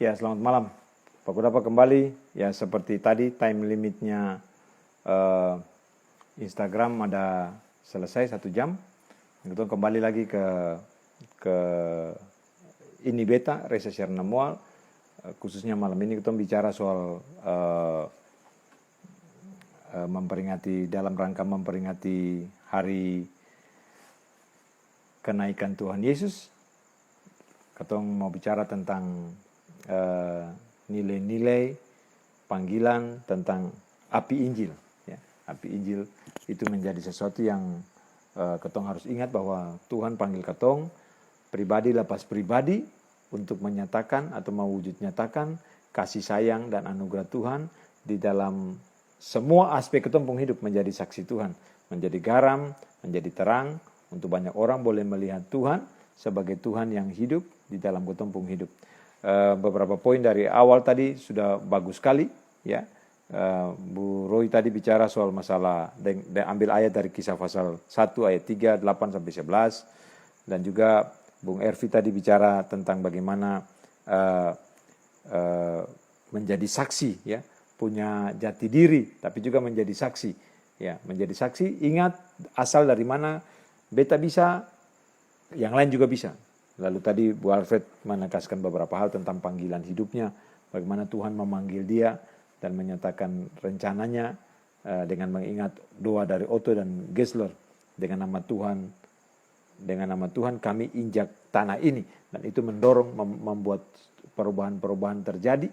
Ya, selamat malam. Pak Kudapa kembali. Ya, seperti tadi time limitnya Instagram ada selesai 1 jam. Kita kembali lagi ke ini beta Resa Sherna Mual. Khususnya malam ini kita bicara soal memperingati dalam rangka memperingati hari kenaikan Tuhan Yesus. Kita mau bicara tentang nilai-nilai panggilan tentang api Injil. Ya, api Injil itu menjadi sesuatu yang ketong harus ingat bahwa Tuhan panggil ketong pribadi lepas pribadi untuk menyatakan atau mewujud nyatakan kasih sayang dan anugerah Tuhan di dalam semua aspek ketong hidup, menjadi saksi Tuhan, menjadi garam, menjadi terang untuk banyak orang boleh melihat Tuhan sebagai Tuhan yang hidup di dalam ketong hidup. Beberapa poin dari awal tadi sudah bagus sekali, ya. Bu Roy tadi bicara soal masalah ambil ayat dari Kisah pasal 1 ayat 3, 8 sampai 11, dan juga Bung Ervi tadi bicara tentang bagaimana menjadi saksi, ya, punya jati diri, tapi juga menjadi saksi, ya, menjadi saksi. Ingat asal dari mana beta bisa, yang lain juga bisa. Lalu tadi Bu Alfred menegaskan beberapa hal tentang panggilan hidupnya, bagaimana Tuhan memanggil dia dan menyatakan rencananya dengan mengingat doa dari Otto dan Gessler, dengan nama Tuhan kami injak tanah ini, dan itu mendorong membuat perubahan-perubahan terjadi,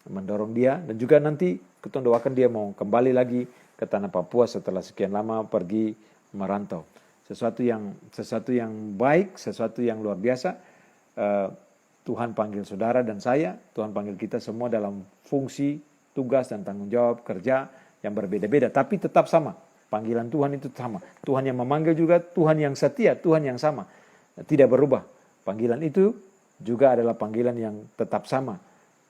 mendorong dia, dan juga nanti kita doakan dia mau kembali lagi ke tanah Papua setelah sekian lama pergi merantau. Sesuatu yang baik, sesuatu yang luar biasa. Tuhan panggil saudara dan saya, Tuhan panggil kita semua dalam fungsi, tugas dan tanggung jawab kerja yang berbeda-beda, tapi tetap sama. Panggilan Tuhan itu sama. Tuhan yang memanggil juga Tuhan yang setia, Tuhan yang sama, tidak berubah. Panggilan itu juga adalah panggilan yang tetap sama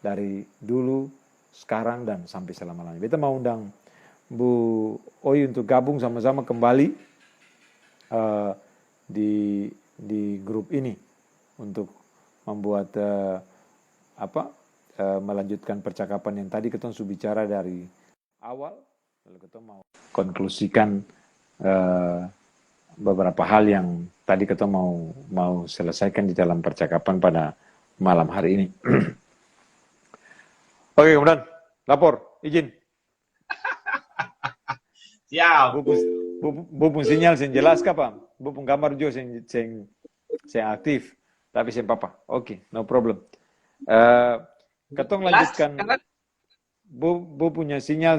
dari dulu, sekarang, dan sampai selama-lamanya. Kita mau undang Bu Oy untuk gabung sama-sama kembali di grup ini untuk membuat melanjutkan percakapan yang tadi kita sudah bicara dari awal. Lalu kita mau konklusikan beberapa hal yang tadi kita mau selesaikan di dalam percakapan pada malam hari ini. Oke, kemudian lapor, izin. Siap. Bupung sinyal yang jelas kah, bupung gambar juga yang aktif, tapi yang papa. Oke, no problem. Ketong lanjutkan. Bu punya sinyal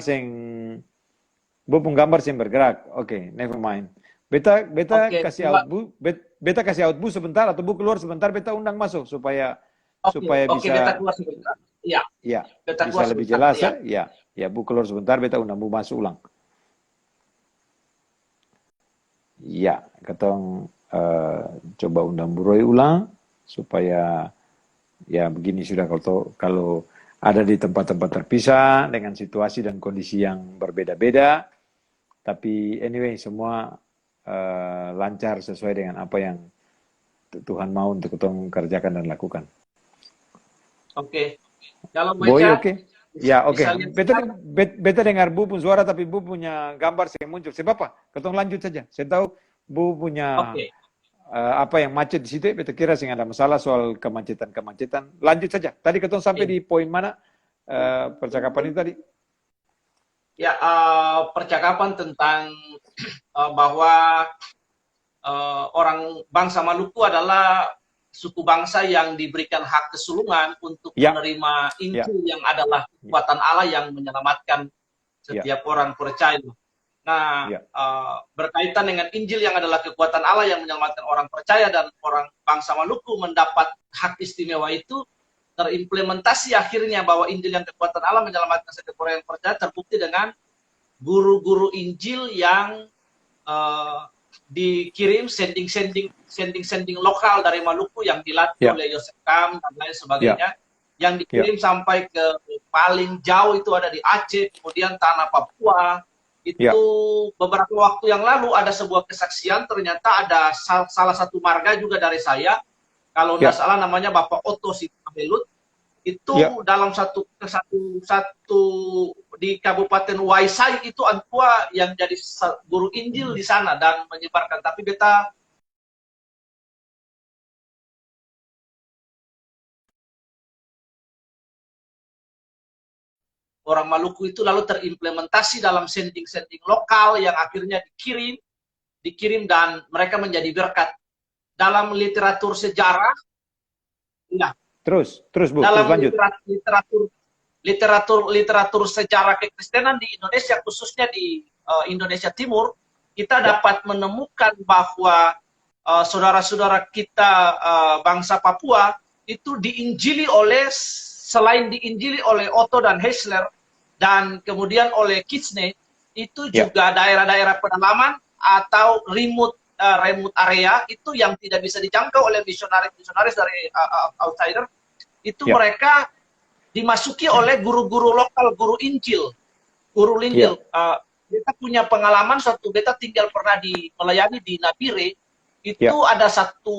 bupung gambar yang bergerak. Oke, never mind. Beta kasih out bu. Beta kasih out bu sebentar atau bu keluar sebentar. Beta undang masuk supaya bisa. Beta keluar sebentar. Iya. Ya, bisa lebih jelas ya. Ya, bu keluar sebentar. Beta undang bu masuk ulang. Ya, ketong coba undang Bu Roy ulang supaya ya begini sudah kalau ada di tempat-tempat terpisah dengan situasi dan kondisi yang berbeda-beda, tapi anyway semua lancar sesuai dengan apa yang Tuhan mau untuk ketong kerjakan dan lakukan. Oke. Kalau Boy, oke. Ya, oke. Beta dengar Bu pun suara tapi Bu punya gambar yang muncul. Sebab apa? Ketong lanjut saja. Saya tahu Bu punya apa yang macet di situ. Beta kira sih ada masalah soal kemacetan. Lanjut saja. Tadi ketong sampai di poin mana percakapan itu tadi? Ya, percakapan tentang bahwa orang bangsa Maluku adalah suku bangsa yang diberikan hak kesulungan untuk menerima Injil yang adalah kekuatan Allah yang menyelamatkan setiap orang percaya. Nah, berkaitan dengan Injil yang adalah kekuatan Allah yang menyelamatkan orang percaya, dan orang bangsa Maluku mendapat hak istimewa itu terimplementasi akhirnya bahwa Injil yang kekuatan Allah menyelamatkan setiap orang yang percaya terbukti dengan guru-guru Injil yang dikirim sending lokal dari Maluku yang dilatih oleh Yosef Kam dan lain sebagainya, yang dikirim sampai ke paling jauh itu ada di Aceh, kemudian tanah Papua. Itu beberapa waktu yang lalu ada sebuah kesaksian, ternyata ada salah satu marga juga dari saya, kalau tidak salah namanya Bapak Otto Sitabelut, itu Ya. dalam satu di Kabupaten Waisai itu Antua yang jadi guru Injil di sana dan menyebarkan. Tapi beta orang Maluku itu lalu terimplementasi dalam sending-sending lokal yang akhirnya dikirim dan mereka menjadi berkat. Dalam literatur sejarah, ya, Terus Bu, terus dalam lanjut. literatur sejarah kekristenan di Indonesia, khususnya di Indonesia Timur, kita Ya. dapat menemukan bahwa saudara-saudara kita bangsa Papua itu diinjili selain diinjili oleh Otto dan Heisler dan kemudian oleh Kitsne, itu Ya. juga daerah-daerah pedalaman atau remote area itu yang tidak bisa dijangkau oleh misionaris dari outsider, itu Ya. mereka dimasuki oleh guru-guru lokal, guru Injil, guru Linjil. Beta punya pengalaman suatu beta tinggal pernah melayani di Nabire, itu ada satu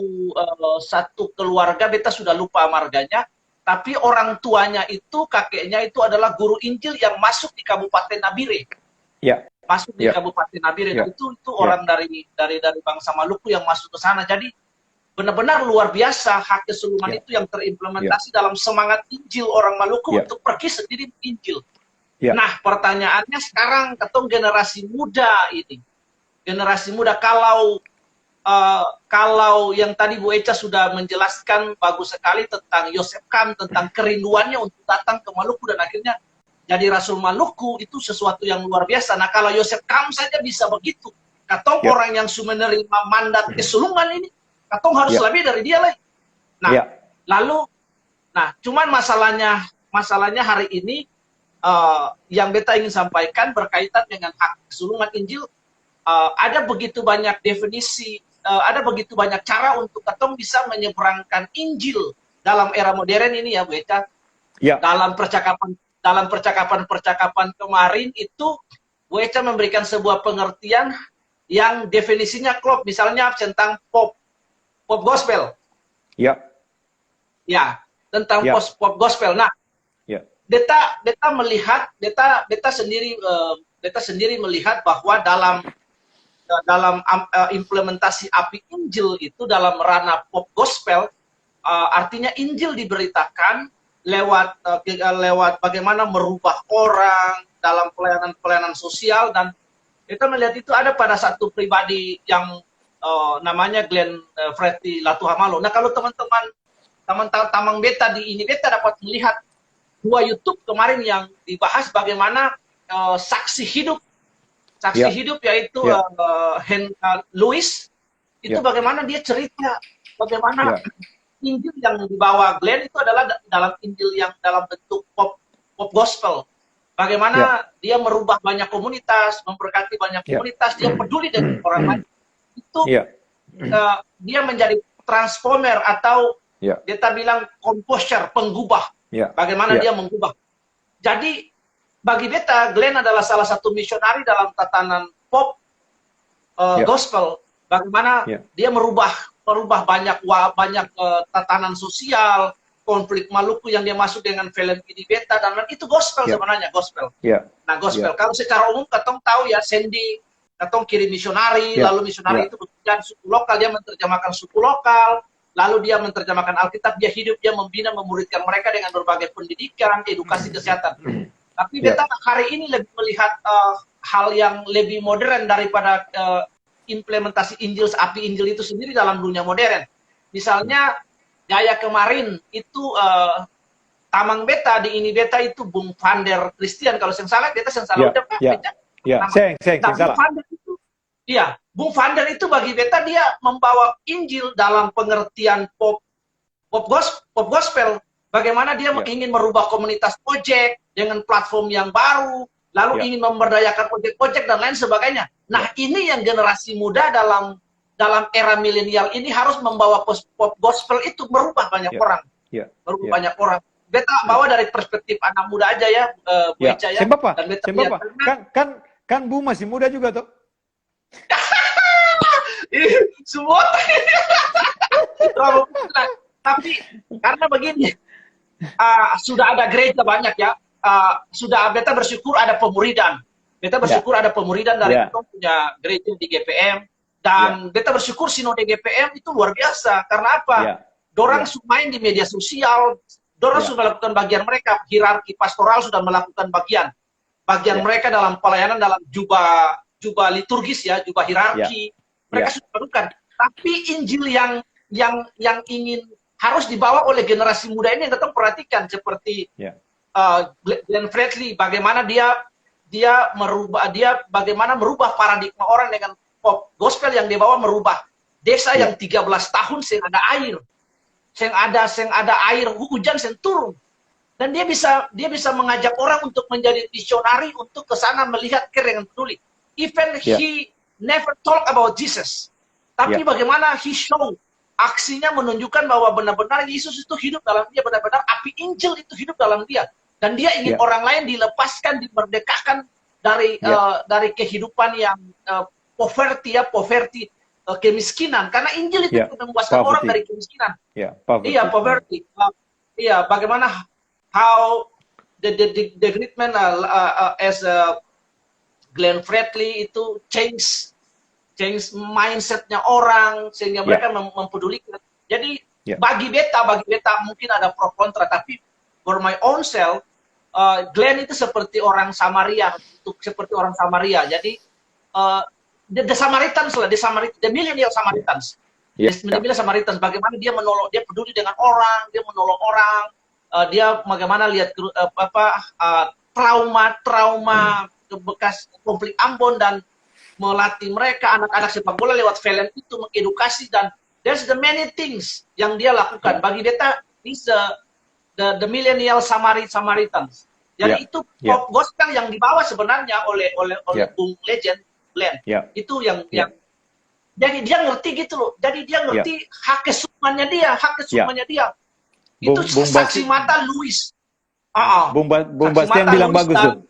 keluarga, beta sudah lupa marganya, tapi orang tuanya itu, kakeknya itu adalah guru Injil yang masuk di Kabupaten Nabire. Ya. Masuk di Kabupaten Nabire. Ya. Itu orang dari bangsa Maluku yang masuk ke sana. Jadi benar-benar luar biasa hak kesulungan itu yang terimplementasi dalam semangat Injil orang Maluku untuk pergi sendiri Injil. Nah, pertanyaannya sekarang ketemu generasi muda ini. Generasi muda, kalau yang tadi Bu Echa sudah menjelaskan bagus sekali tentang Yosef Kam, tentang kerinduannya untuk datang ke Maluku dan akhirnya jadi Rasul Maluku, itu sesuatu yang luar biasa. Nah, kalau Yosef Kam saja bisa begitu, katong orang yang sudah menerima mandat kesulungan ini, katong harus lebih dari dia lah. Nah, lalu, cuman masalahnya hari ini yang beta ingin sampaikan berkaitan dengan hak kesulungan Injil, ada begitu banyak definisi, ada begitu banyak cara untuk katong bisa menyeberangkan Injil dalam era modern ini ya Bu Echa. Dalam percakapan kemarin itu Bu Echa memberikan sebuah pengertian yang definisinya klop, misalnya tentang pop gospel. Ya, tentang pop gospel. Nah, beta melihat, beta sendiri melihat bahwa dalam implementasi api Injil itu dalam ranah pop gospel, artinya Injil diberitakan lewat bagaimana merubah orang dalam pelayanan sosial, dan kita melihat itu ada pada satu pribadi yang namanya Glenn Fredly Latuhamalo. Nah, kalau teman-teman tamang beta di ini, beta dapat melihat 2 YouTube kemarin yang dibahas bagaimana saksi hidup yaitu Louis itu bagaimana dia cerita bagaimana Injil yang dibawa Glenn itu adalah dalam Injil yang dalam bentuk pop gospel. Bagaimana dia merubah banyak komunitas, memberkati banyak komunitas, dia peduli dengan orang lain. Itu dia menjadi transformer atau kita bilang komposer, penggubah. Bagaimana dia mengubah. Jadi bagi beta, Glenn adalah salah satu misionari dalam tatanan pop gospel. Bagaimana dia merubah banyak tatanan sosial, konflik Maluku yang dia masuk dengan film ini beta, dan itu gospel sebenarnya, gospel. Nah, gospel. Kalau secara umum katong tahu ya, Sandy, katong kirim misionari, lalu misionari itu bekerja suku lokal, dia menerjemahkan suku lokal, lalu dia menerjemahkan Alkitab, dia hidup, dia membina, memuridkan mereka dengan berbagai pendidikan, edukasi kesehatan. Tapi beta hari ini lebih melihat hal yang lebih modern daripada implementasi Injil, api Injil itu sendiri dalam dunia modern. Misalnya, gaya kemarin itu tamang beta di ini beta itu Bung Vander Christian, kalau saya salah, beta yang salah udah Bung Vander itu bagi beta dia membawa Injil dalam pengertian pop gospel. Bagaimana dia ingin merubah komunitas ojek dengan platform yang baru, lalu ingin memberdayakan ojek-ojek dan lain sebagainya. Nah, ini yang generasi muda dalam era milenial ini harus membawa pop gospel itu merubah banyak orang. Merubah banyak orang. Beta bawa dari perspektif anak muda aja ya, Bu Echa ya. Dan beta kan Bu masih muda juga toh. Semua. Tapi karena begini, sudah ada gereja banyak ya. Sudah beta bersyukur ada pemuridan. Beta bersyukur ada pemuridan dari kita punya gereja di GPM. Dan beta bersyukur sinode GPM itu luar biasa. Karena apa? Dorang main di media sosial, dorang sudah melakukan bagian mereka. Hierarki pastoral sudah melakukan bagian mereka dalam pelayanan, dalam jubah liturgis ya, jubah hierarki. Mereka sudah lakukan. Tapi Injil yang ingin harus dibawa oleh generasi muda ini yang tetap perhatikan, seperti Glenn Fredly, bagaimana dia bagaimana merubah paradigma orang dengan pop gospel yang dia bawa, merubah desa yang 13 tahun sing ada air, sing ada air hujan sing turun, dan dia bisa mengajak orang untuk menjadi misionari, untuk ke sana melihat dengan peduli. Even he never talk about Jesus, tapi bagaimana he show aksinya menunjukkan bahwa benar-benar Yesus itu hidup dalam dia, benar-benar api Injil itu hidup dalam dia. Dan dia ingin orang lain dilepaskan, dimerdekakan dari kehidupan yang poverty, kemiskinan. Karena Injil itu membebaskan orang dari kemiskinan. Poverty. Bagaimana how the great man as Glenn Fredly itu change mindsetnya orang sehingga mereka mempedulikan. Jadi bagi beta mungkin ada pro kontra, tapi for my own self, Glenn itu seperti orang Samaria, Jadi the Samaritans lah, the millennial Samaritans. Millennial Samaritans, bagaimana dia menolong, dia peduli dengan orang, dia menolong orang, dia bagaimana lihat trauma bekas konflik Ambon dan melatih mereka anak-anak sepak bola lewat film itu, mengedukasi, dan there's the many things yang dia lakukan. Bagi beta, is the millennial Samaritans. Jadi itu pop gospel yang dibawa sebenarnya oleh Bung Legend Glenn. Itu yang jadi dia ngerti gitu loh. Jadi dia ngerti hak kesumannya dia. Itu saksi mata Louis. Bung Bastian bilang bagus tuh.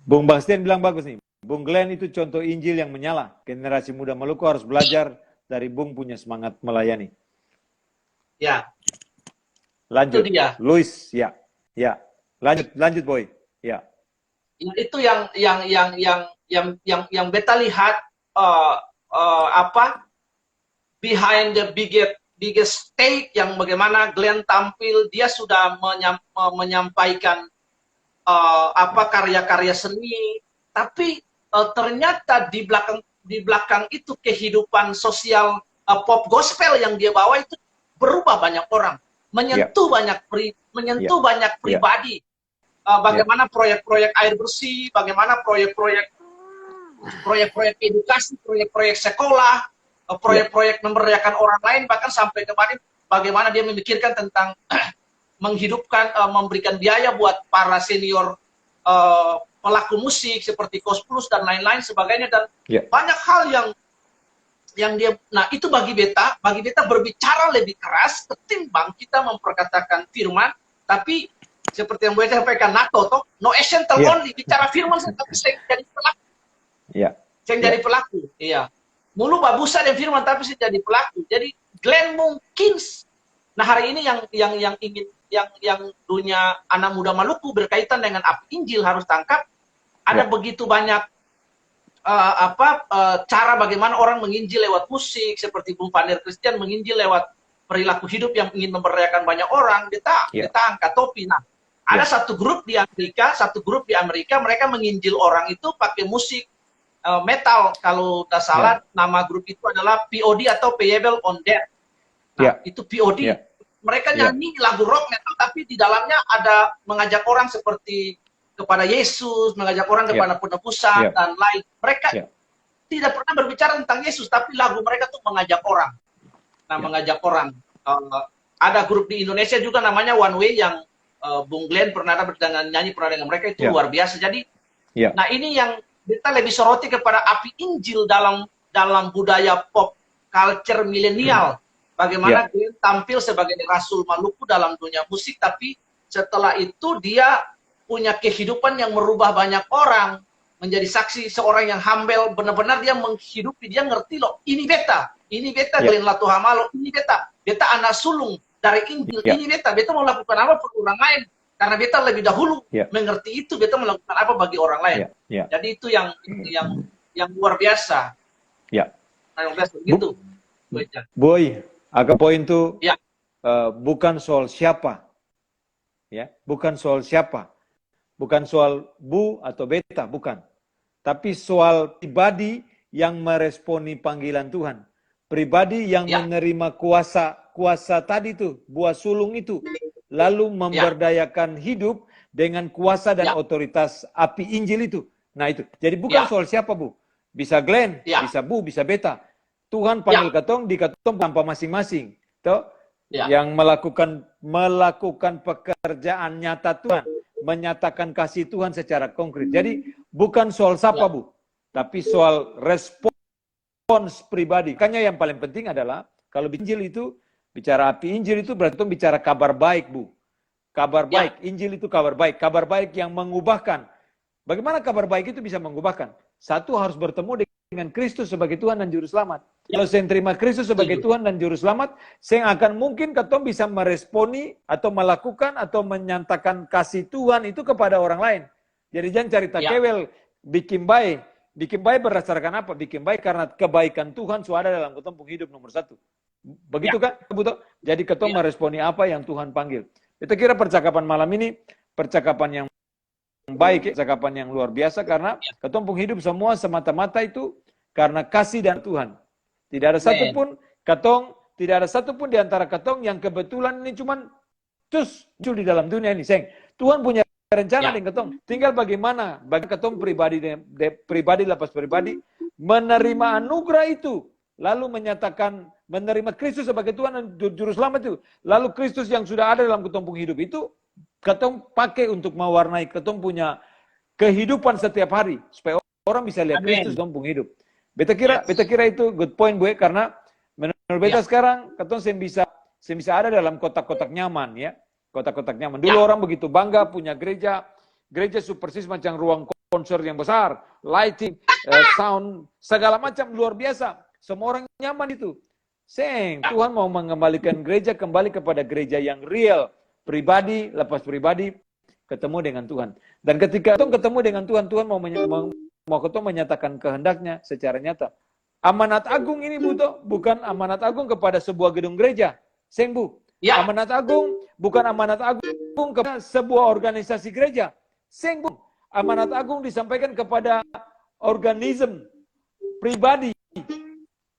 Bung Bastian bilang bagus nih. Bung Glenn itu contoh Injil yang menyala. Generasi muda Maluku harus belajar dari Bung punya semangat melayani. Lanjut, Louis, lanjut boy, Itu yang beta lihat behind the biggest stage, yang bagaimana Glenn tampil, dia sudah menyampaikan karya-karya seni, tapi ternyata di belakang itu kehidupan sosial pop gospel yang dia bawa itu berubah banyak orang, menyentuh banyak pribadi. Bagaimana proyek-proyek air bersih, bagaimana proyek-proyek edukasi, proyek-proyek sekolah, proyek-proyek memberdayakan orang lain, bahkan sampai kemarin bagaimana dia memikirkan tentang menghidupkan, memberikan biaya buat para senior pelaku musik seperti Kos Plus dan lain-lain sebagainya, dan banyak hal yang dia, nah itu bagi beta berbicara lebih keras ketimbang kita memperkatakan firman. Tapi seperti yang beta sampaikan, no action tell only, bicara firman tapi saya jadi pelaku. Saya jadi pelaku. Mulu babusa dan firman tapi saya jadi pelaku. Jadi Glenn mungkin, nah hari ini yang ingin yang dunia anak muda Maluku berkaitan dengan api Injil harus tangkap. Ada begitu banyak cara bagaimana orang menginjil lewat musik, seperti Bung Panir Christian menginjil lewat perilaku hidup yang ingin memberdayakan banyak orang. Kita angkat topi. Nah, ada satu grup di Amerika, mereka menginjil orang itu pakai musik metal. Kalau tidak salah, nama grup itu adalah POD atau Payable on Death. Nah, itu POD. Mereka nyanyi lagu rock metal, tapi di dalamnya ada mengajak orang seperti kepada Yesus, mengajak orang kepada penebusan dan lain. Mereka tidak pernah berbicara tentang Yesus, tapi lagu mereka tuh mengajak orang. Nah, mengajak orang. Ada grup di Indonesia juga namanya One Way yang Bung Glenn pernah nyanyi dengan mereka, itu luar biasa. Jadi, nah ini yang kita lebih soroti kepada api Injil dalam budaya pop culture milenial. Bagaimana Glenn tampil sebagai Rasul Maluku dalam dunia musik, tapi setelah itu dia punya kehidupan yang merubah banyak orang, menjadi saksi seorang yang humble, benar-benar dia menghidupi, dia ngerti loh, ini beta Glenn Latuhamalo, ini beta anak sulung dari Injil Ya. ini beta mau lakukan apa per orang lain, karena beta lebih dahulu Ya. mengerti itu, beta melakukan apa bagi orang lain. Ya. Ya. Jadi itu yang luar biasa. Ya. Yang biasa begitu. Boy, agak poin itu Ya. bukan soal siapa, ya, bukan soal siapa, bukan soal Bu atau Beta, bukan, tapi soal pribadi yang meresponi panggilan Tuhan, pribadi yang Ya. menerima kuasa tadi tuh, buah sulung itu, lalu memberdayakan hidup dengan kuasa dan otoritas api Injil itu. Nah itu, jadi bukan soal siapa Bu, bisa Glenn, bisa Bu, bisa Beta. Tuhan panggil katong di katong tanpa masing-masing, toh, yang melakukan pekerjaan nyata Tuhan, menyatakan kasih Tuhan secara konkret. Jadi bukan soal siapa Bu, tapi soal respons pribadi. Makanya yang paling penting adalah kalau Injil itu bicara api Injil itu berarti bicara kabar baik Bu, kabar baik. Injil itu kabar baik yang mengubahkan. Bagaimana kabar baik itu bisa mengubahkan? Satu, harus bertemu dengan Kristus sebagai Tuhan dan Juru Selamat. Kalau saya terima Kristus sebagai Tuhan dan Juru Selamat, saya akan mungkin katong bisa meresponi atau melakukan atau menyatakan kasih Tuhan itu kepada orang lain. Jadi jangan cerita kewel, bikin baik. Bikin baik berdasarkan apa? Bikin baik karena kebaikan Tuhan sudah ada dalam katong hidup nomor satu. Begitu kan? Betul. Jadi katong meresponi apa yang Tuhan panggil. Kita kira percakapan malam ini percakapan yang baik, percakapan yang luar biasa karena katong hidup semua semata-mata itu karena kasih dan Tuhan. Tidak ada satupun katong, tidak ada satupun di antara katong yang kebetulan ini cuman muncul di dalam dunia ini. Tuhan punya rencana dengan katong. Tinggal bagaimana bagi katong pribadi lepas pribadi menerima anugerah itu, lalu menyatakan menerima Kristus sebagai Tuhan dan Juru Selamat itu. Lalu Kristus yang sudah ada dalam katong hidup itu katong pakai untuk mewarnai katong punya kehidupan setiap hari supaya orang bisa lihat Kristus dalam hidup. Beta kira itu good point Bu, karena menurut beta sekarang katong bisa ada dalam kotak-kotak nyaman ya. Kotak-kotak nyaman. Dulu orang begitu bangga punya gereja super persis macam ruang konser yang besar, lighting, sound, segala macam luar biasa. Semua orang nyaman itu. Tuhan mau mengembalikan gereja kembali kepada gereja yang real, pribadi, lepas pribadi, ketemu dengan Tuhan. Dan ketika ketemu dengan Tuhan, Tuhan mau ketemu menyatakan kehendaknya secara nyata. Amanat agung ini bukan amanat agung kepada sebuah gedung gereja. Bu. Amanat agung bukan amanat agung kepada sebuah organisasi gereja. Bu. Amanat agung disampaikan kepada organisme pribadi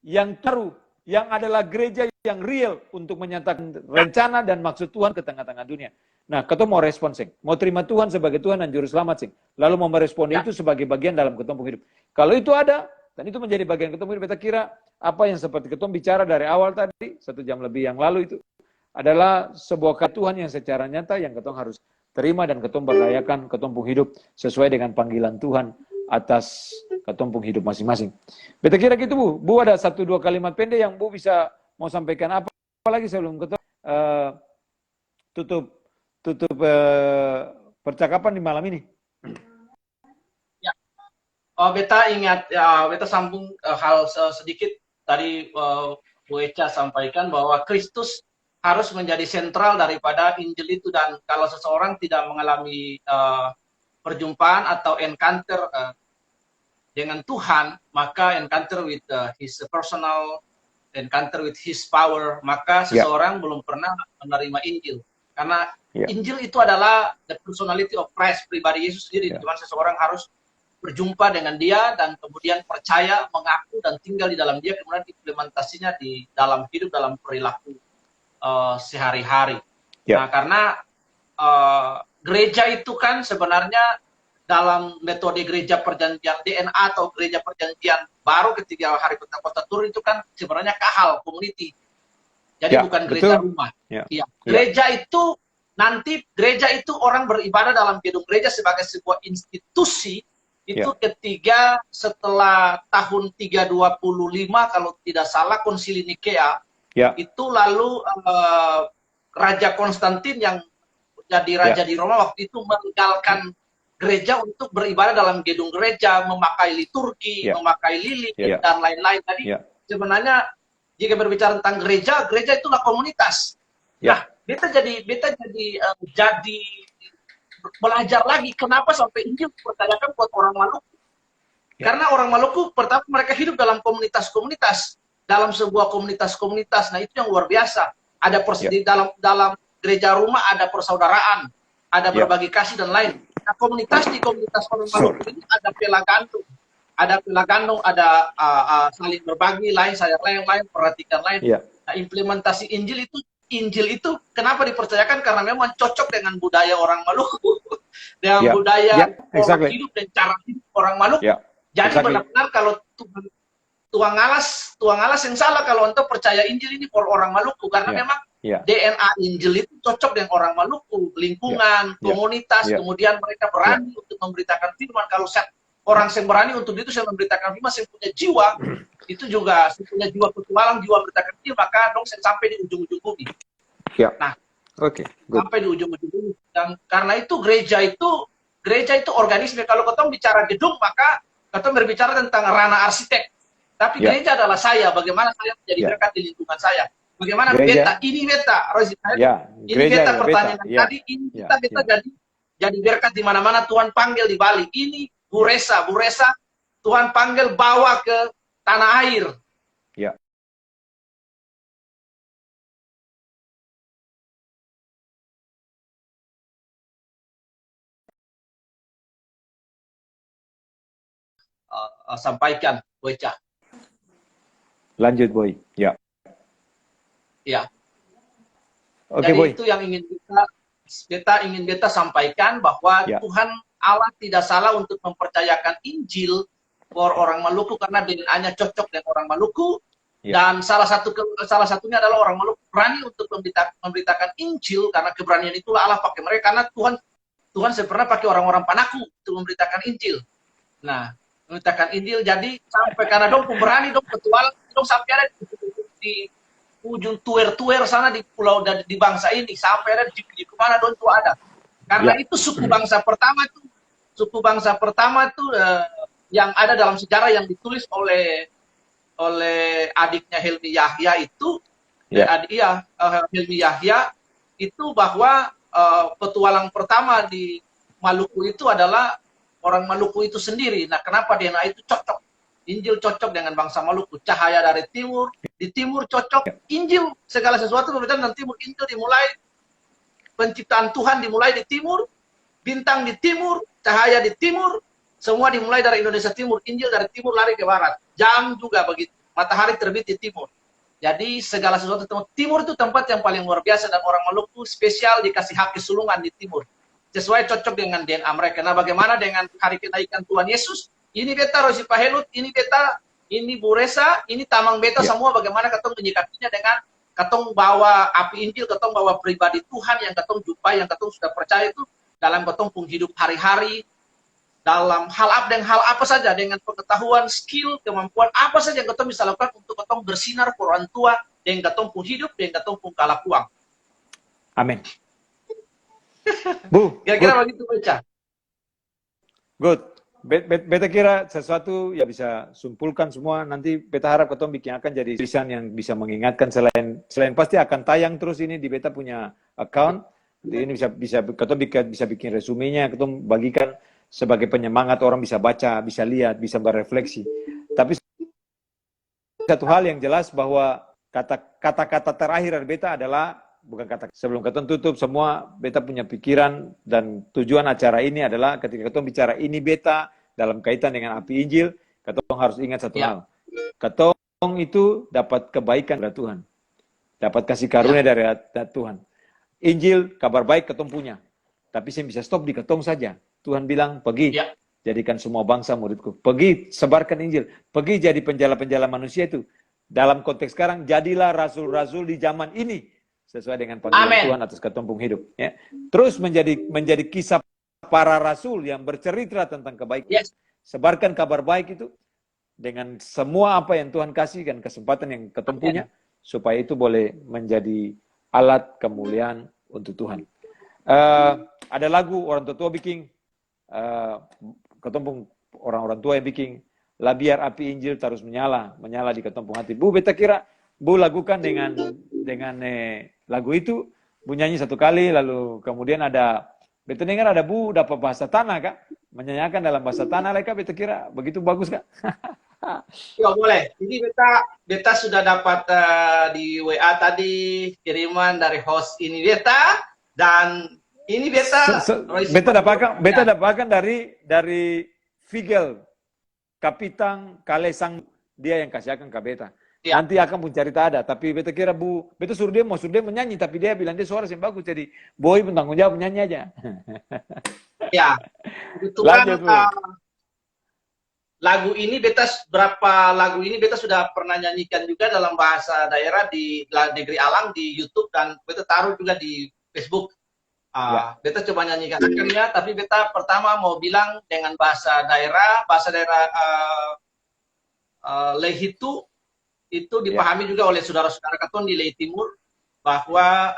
yang baru, yang adalah gereja yang real untuk menyatakan rencana dan maksud Tuhan ke tengah-tengah dunia. Nah, kita mau respon, mau terima Tuhan sebagai Tuhan dan Juru Selamat, lalu mau merespon itu sebagai bagian dalam ketemu hidup. Kalau itu ada, dan itu menjadi bagian ketemu hidup, kita kira apa yang seperti ketemu bicara dari awal tadi, 1 jam lebih yang lalu itu, adalah sebuah Tuhan yang secara nyata yang ketemu harus terima dan ketemu berdayakan ketemu hidup sesuai dengan panggilan Tuhan atas ketemu hidup masing-masing. Beta kira gitu Bu. Bu ada 1-2 kalimat pendek yang Bu bisa mau sampaikan apa lagi sebelum ketemu tutup percakapan di malam ini. Ya. Beta ingat, beta sambung hal sedikit tadi Bu Echa sampaikan bahwa Kristus harus menjadi sentral daripada Injil itu, dan kalau seseorang tidak mengalami perjumpaan atau encounter dengan Tuhan, maka encounter with His personal encounter with His power, maka seseorang belum pernah menerima Injil. Karena Injil itu adalah the personality of Christ, pribadi Yesus sendiri. Cuma seseorang harus berjumpa dengan Dia dan kemudian percaya, mengaku dan tinggal di dalam Dia, kemudian implementasinya di dalam hidup, dalam perilaku sehari-hari. Nah, karena gereja itu kan sebenarnya dalam metode gereja perjanjian DNA atau gereja perjanjian baru ketika hari Pentekosta turun itu kan sebenarnya kahal, community. Jadi bukan gereja rumah. Gereja itu nanti orang beribadah dalam gedung gereja sebagai sebuah institusi itu ketika setelah tahun 325 kalau tidak salah Konsili Nikea. Itu lalu Raja Konstantin yang jadi raja di Roma waktu itu meninggalkan gereja untuk beribadah dalam gedung gereja, memakai liturgi, memakai lilin dan lain-lain. Jadi sebenarnya jika berbicara tentang gereja, gereja itulah komunitas. Ya. Nah, jadi belajar lagi kenapa sampai Injil dipercayakan buat orang Maluku. Ya. Karena orang Maluku pertama mereka hidup dalam komunitas-komunitas, dalam sebuah komunitas-komunitas. Nah, itu yang luar biasa. Ada di dalam gereja rumah ada persaudaraan, ada berbagi kasih dan lain. Nah, di komunitas orang Maluku ini ada pelagandung, ada saling berbagi, lain sayang lain, perhatikan lain. Nah, implementasi Injil itu kenapa dipercayakan? Karena memang cocok dengan budaya orang Maluku, dengan budaya orang hidup dan cara hidup orang Maluku. Jadi benar-benar kalau Tuang Alas yang salah kalau untuk percaya Injil ini for orang Maluku, karena memang DNA Injil itu cocok dengan orang Maluku, lingkungan, komunitas, kemudian mereka berani untuk memberitakan firman. Kalau orang yang berani untuk itu saya memberitakan firman, saya punya jiwa, itu juga saya punya jiwa petualang, jiwa memberitakan firman, maka dong saya sampai di ujung-ujung bumi. Nah, sampai di ujung-ujung bumi. Dan karena itu gereja itu organisme. Kalau ketemu bicara gedung, maka ketemu berbicara tentang ranah arsitek. Tapi gereja adalah saya, bagaimana saya menjadi berkat di lingkungan saya. Bagaimana beta, ini beta pertanyaan tadi, ini kita jadi berkat di mana-mana Tuhan panggil di Bali. Ini Bu Resa, Tuhan panggil bawa ke tanah air. Sampaikan, Boyca. Lanjut, Boy. Ya. Jadi Boy, itu yang ingin beta sampaikan, bahwa Tuhan Allah tidak salah untuk mempercayakan Injil for orang Maluku karena DNA-nya cocok dengan orang Maluku. Dan salah satunya adalah orang Maluku berani untuk memberitakan Injil, karena keberanian itulah Allah pakai mereka, karena Tuhan pernah pakai orang-orang Panaku untuk memberitakan Injil. Nah, memberitakan Injil, jadi sampai karena dong pemberani, dong petualang, dong sampai ada di ujung tuer-tuer sana di pulau di bangsa ini, sampai ada di mana dong itu ada. Karena itu suku bangsa pertama itu yang ada dalam sejarah yang ditulis oleh adiknya Helmi Yahya itu, Helmi Yahya itu, bahwa petualang pertama di Maluku itu adalah orang Maluku itu sendiri. Nah, kenapa DNA itu cocok? Injil cocok dengan bangsa Maluku. Cahaya dari timur, di timur cocok. Injil, segala sesuatu berbicara tentang timur. Injil dimulai, penciptaan Tuhan dimulai di timur, bintang di timur, cahaya di timur, semua dimulai dari Indonesia Timur. Injil dari timur lari ke barat. Jam juga begitu. Matahari terbit di timur. Jadi segala sesuatu timur itu tempat yang paling luar biasa, dan orang Maluku spesial dikasih hak kesulungan di timur. Sesuai cocok dengan DNA mereka. Nah, bagaimana dengan hari kenaikan Tuhan Yesus? Ini beta Rosi Pahelut, ini beta, ini Bu Resa, ini tamang beta semua. Bagaimana ketong menyikapinya dengan ketong bawa api Injil, ketong bawa pribadi Tuhan yang ketong jumpai, yang ketong sudah percaya itu dalam ketong pun hidup hari-hari, dalam hal apa saja, dengan pengetahuan, skill, kemampuan apa saja yang ketong bisa lakukan untuk ketong bersinar por orang tua, dengan ketong pun hidup, dengan ketong pun kalakuang. Amin. Bu, kira-kira begitu baca. Good. Beta kira sesuatu ya bisa simpulkan semua. Nanti beta harap ketong bikin akan jadi tulisan yang bisa mengingatkan, selain pasti akan tayang terus ini di beta punya account. Ini bisa ketong bisa bikin resumenya, ketong bagikan sebagai penyemangat, orang bisa baca, bisa lihat, bisa berefleksi. Tapi satu hal yang jelas bahwa kata-kata terakhir dari beta adalah bukan kata, sebelum ketong tutup semua, beta punya pikiran dan tujuan acara ini adalah ketika ketong bicara ini beta dalam kaitan dengan api Injil, ketong harus ingat satu hal. Ketong itu dapat kebaikan dari Tuhan, dapat kasih karunia dari Tuhan. Injil, kabar baik ketong punya, tapi saya bisa stop di ketong saja. Tuhan bilang, pergi, jadikan semua bangsa muridku. Pergi, sebarkan Injil. Pergi jadi penjala-penjala manusia itu. Dalam konteks sekarang, jadilah rasul-rasul di zaman ini, sesuai dengan panggilan Tuhan atas ketumpung hidup. Ya. Terus menjadi kisah para rasul yang bercerita tentang kebaikan. Sebarkan kabar baik itu dengan semua apa yang Tuhan kasih dan kesempatan yang ketumpunya, supaya itu boleh menjadi alat kemuliaan untuk Tuhan. Ada lagu orang tua bikin, ketumpung orang-orang tua yang bikin, lah biar api Injil terus menyala di ketumpung hati. Bu, beta kira Bu lakukan dengan lagu itu, Bu nyanyi satu kali, lalu kemudian ada, beta dengar ada Bu dapat bahasa tanah Kak, menyanyikan dalam bahasa tanah, Kak, beta kira begitu bagus Kak. Ya boleh. Jadi beta sudah dapat di WA tadi kiriman dari host ini beta, dan ini beta beta dapatkan dari Figel, Kapitan Kalesang, dia yang kasih akan ke beta. Ya. Nanti akan pun cerita ada, tapi beta kira beta suruh dia menyanyi, tapi dia bilang dia suara yang bagus, jadi boy pun tanggung jawab menyanyi aja. Ya, kebetulan lagu ini beberapa lagu ini beta sudah pernah nyanyikan juga dalam bahasa daerah di Negeri Alang di YouTube, dan beta taruh juga di Facebook. Beta coba nyanyikan akhirnya, tapi beta pertama mau bilang dengan bahasa daerah Lehitu itu dipahami juga oleh saudara-saudara Katong di Lehi Timur, bahwa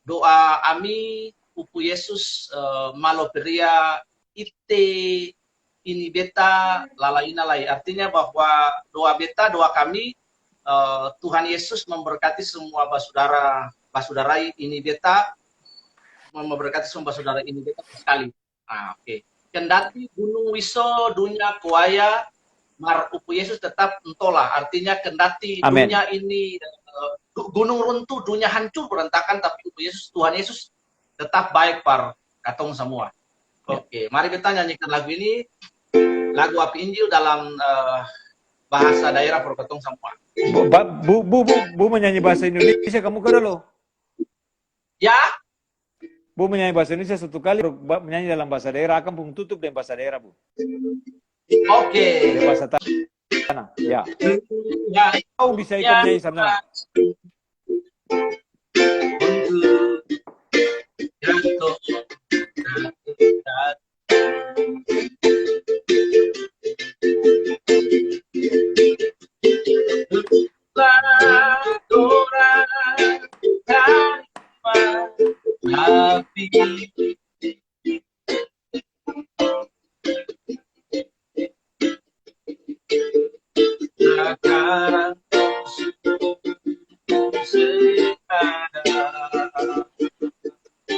doa ami Pupu Yesus maloperia ite ini beta lalaina lai, artinya bahwa doa beta, doa kami, Tuhan Yesus memberkati semua basudarai ini beta, memberkati semua saudara ini beta sekali. Oke. Kendati gunung wiso dunia kuaya, mar Pupu Yesus tetap entola, artinya kendati Amen. Dunia ini gunung runtuh, dunia hancur berantakan, tapi Pupu Yesus, Tuhan Yesus tetap baik par katong semua. Oke, mari kita nyanyikan lagu ini, lagu Api Injil dalam bahasa daerah per katong semua. Bu menyanyi bahasa Indonesia, kamu ke dulu? Ya. Bu menyanyi bahasa Indonesia satu kali, menyanyi dalam bahasa daerah, akan pun tutup dengan bahasa daerah, Bu. Oke. Bahasa tanah, ya. Kau bisa ikut menyanyi sama.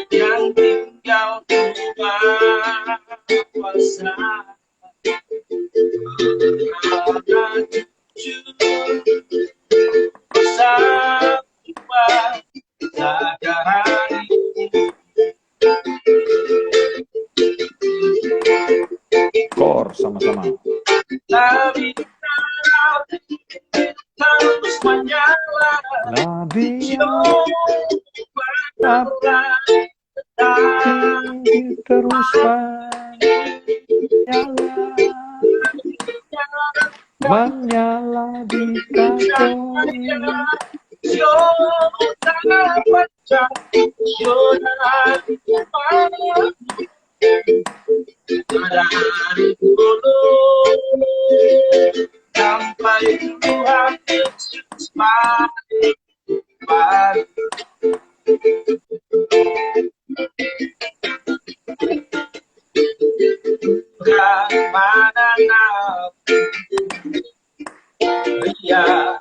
Yang tinggal kuasa Kor sama-sama. Terus menyala, terus menyala di kaki. Dari dulu sampai Tuhan Yesus balik. Mana ya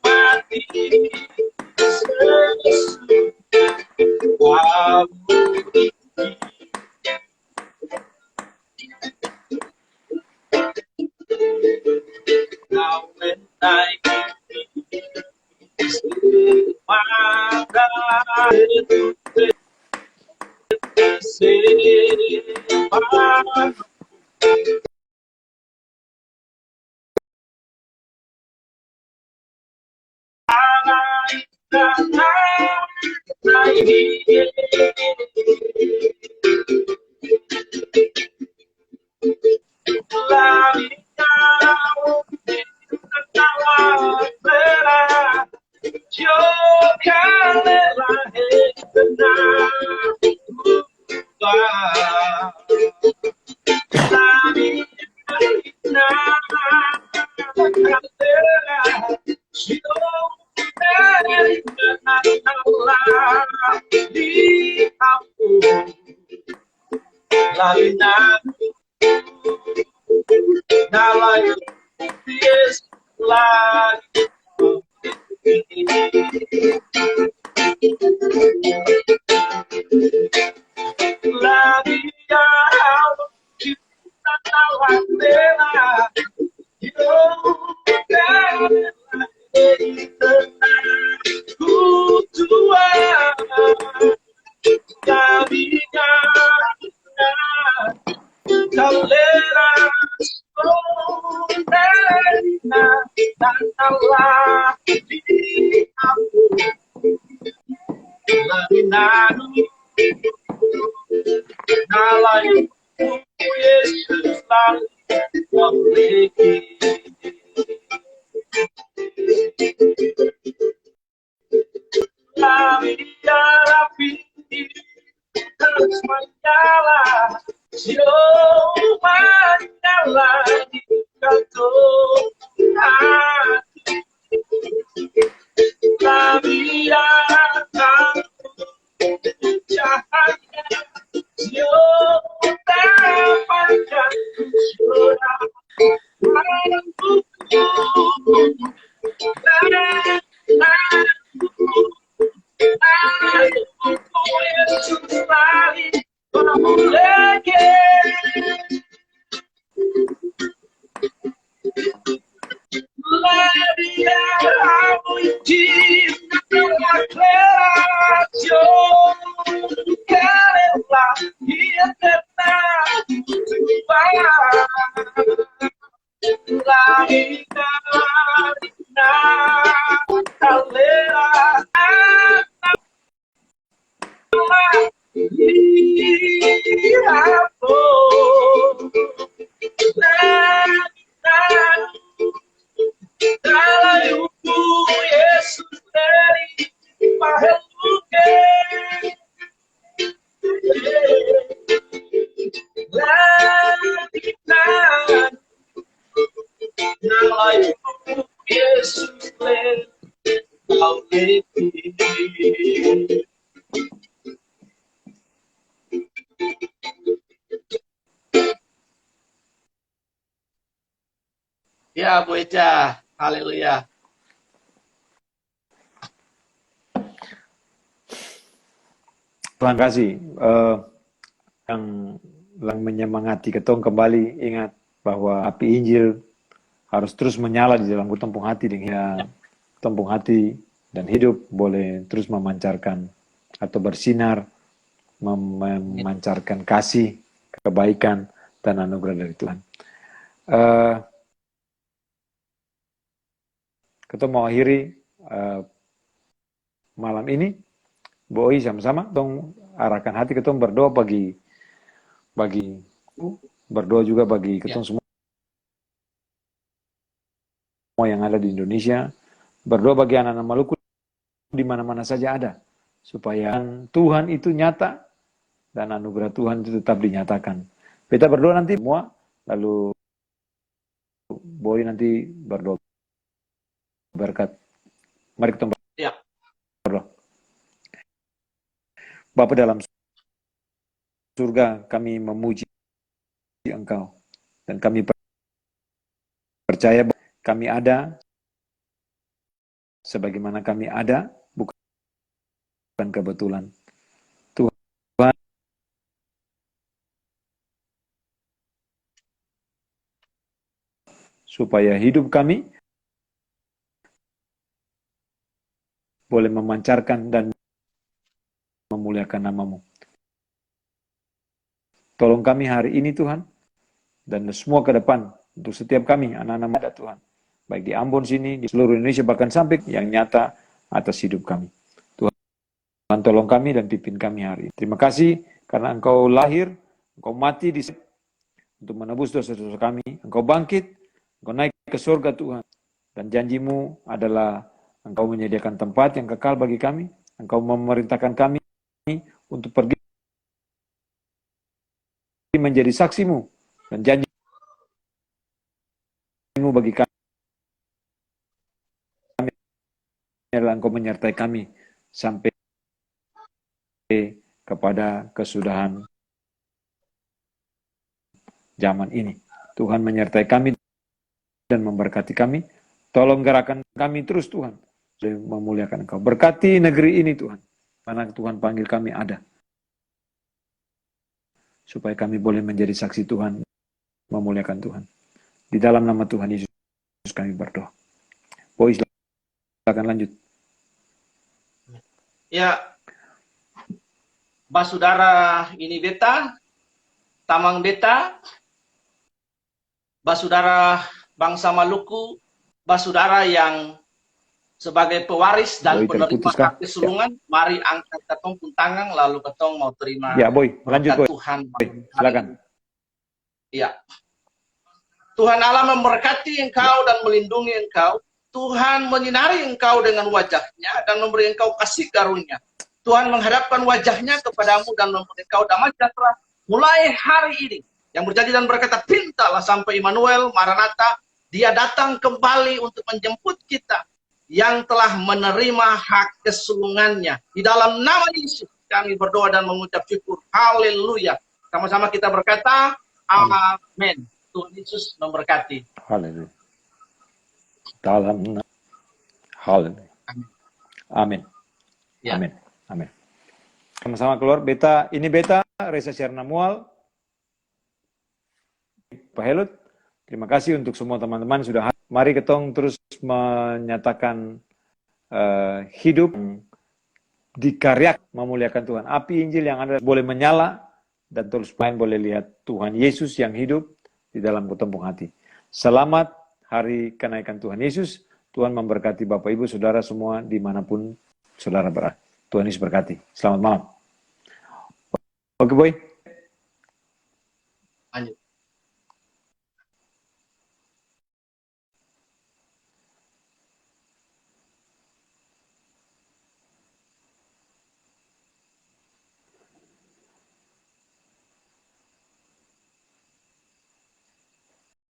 mati laminado na light Yesus lagi. La vida kita latena, yo tua la vida calera laminado na light Yesus lagi. La vida rapi terus menyala, menyala di kantor hati. La vida cahaya, dapatkan surat Yesus lagi memulai. La vida la vida Yesus dari Maheluke. Yesus dari Ya, Bu Eca. Haleluya. Tuhan kasih yang menyemangati ketong kembali ingat bahwa api Injil harus terus menyala di dalam tumpung hati dengan tumpung hati dan hidup boleh terus memancarkan atau bersinar memancarkan kasih, kebaikan dan anugerah dari Tuhan. Kita mau akhiri malam ini, Boi sama-sama dong arahkan hati kita berdoa bagi berdoa juga bagi kita semua yang ada di Indonesia, berdoa bagi anak-anak Maluku di mana-mana saja ada, supaya Tuhan itu nyata dan anugerah Tuhan itu tetap dinyatakan. Kita berdoa nanti semua, lalu Boi nanti berdoa berkat. Mari kita berdoa. Bapa dalam surga, kami memuji Engkau dan kami percaya bahwa kami ada sebagaimana kami ada, bukan kebetulan. Tuhan, supaya hidup kami boleh memancarkan dan memuliakan nama-Mu. Tolong kami hari ini Tuhan, dan semua ke depan, untuk setiap kami, anak-anak muda Tuhan. Baik di Ambon sini, di seluruh Indonesia, bahkan sampai yang nyata atas hidup kami. Tuhan tolong kami dan pimpin kami hari ini. Terima kasih karena Engkau lahir, Engkau mati untuk menebus dosa-dosa kami. Engkau bangkit, Engkau naik ke surga Tuhan. Dan janji-Mu adalah Engkau menyediakan tempat yang kekal bagi kami. Engkau memerintahkan kami untuk pergi menjadi saksi-Mu. Dan janji-Mu bagi kami adalah Engkau menyertai kami sampai kepada kesudahan zaman ini. Tuhan menyertai kami dan memberkati kami. Tolong gerakan kami terus Tuhan, supaya memuliakan Engkau. Berkati negeri ini Tuhan, mana Tuhan panggil kami ada. Supaya kami boleh menjadi saksi Tuhan, memuliakan Tuhan. Di dalam nama Tuhan Yesus kami berdoa. Boy, silakan lanjut. Ya, Basudara ini beta, Tamang beta, Basudara bangsa Maluku, Basudara yang sebagai pewaris dan Boy, penerima terputus kah? hak kesulungan, mari angkat ketong pun tangan lalu ketong mau terima Ya, Boy, lanjut berkat Boy. Tuhan. Silakan. Ya. Tuhan Allah memberkati engkau dan melindungi engkau. Tuhan menyinari engkau dengan wajahnya dan memberi engkau kasih karunia. Tuhan menghadapkan wajahnya kepadamu dan memberi engkau damai sejahtera mulai hari ini. Yang berjanji dan berkata, pintalah sampai Immanuel, Maranatha, dia datang kembali untuk menjemput kita yang telah menerima hak kesulungannya. Di dalam nama Yesus kami berdoa dan mengucap syukur. Haleluya. Sama-sama kita berkata, amin. Tuhan Yesus memberkati. Haleluya. Dalam nama. Haleluya. Amin. Ya. Amin. Amin. Sama-sama keluar. Beta, ini Beta, Reza Syarnamual, Pak Helut. Terima kasih untuk semua teman-teman sudah hadir. Mari ketong terus menyatakan hidup dikaryak memuliakan Tuhan. Api Injil yang ada boleh menyala dan terus main boleh lihat Tuhan Yesus yang hidup di dalam ketempung hati. Selamat hari kenaikan Tuhan Yesus. Tuhan memberkati Bapak Ibu Saudara semua dimanapun saudara berada. Tuhan Yesus berkati. Selamat malam. Oke, Boy.